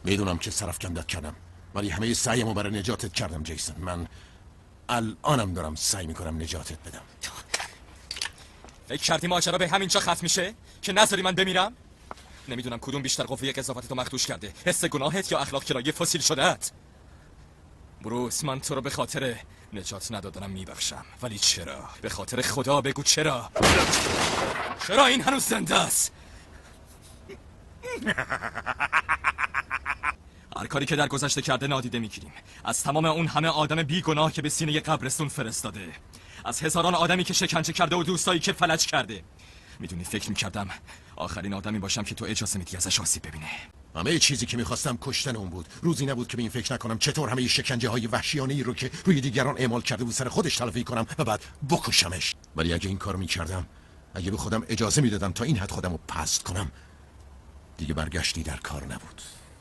میدونم که سرفکندت کردم، ولی همه سعیمو برای نجاتت کردم جیسون. من الانم دارم سعی میکنم نجاتت بدم. فکر کردی ماجرا به همینجا ختم میشه که نذاری من بمیرم؟ نمیدونم کدوم بیشتر قوه قضاوتتو مخدوش کرده، حس گناهت یا اخلاق کرایه فسیل شدهت. بروس، من تو رو به خاطر نجات ندادنم میبخشم، ولی چرا؟ به خاطر خدا بگو چرا؟ چرا این هنوز زنده است؟ هر کاری که در گذشته کرده نادیده میگیریم. از تمام اون همه آدم بیگناه که به سینه قبرستون فرستاده، از هزاران آدمی که شکنجه کرده و دوستایی که فلج کرده. میدونی فکر میکردم آخرین آدمی باشم که تو اجازه میدی ازش آسیب ببینه. همه چیزی که میخواستم کشتن اون بود. روزی نبود که به این فکر نکنم چطور همه شکنجه های وحشیانه ای رو که روی دیگران اعمال کرده بود سر خودش تلافی کنم و بعد بکشمش. ولی اگه این کارو میکردم، اگه به خودم اجازه میدادم تا این حد خودم رو پست کنم، دیگه برگشتی در کار نبود.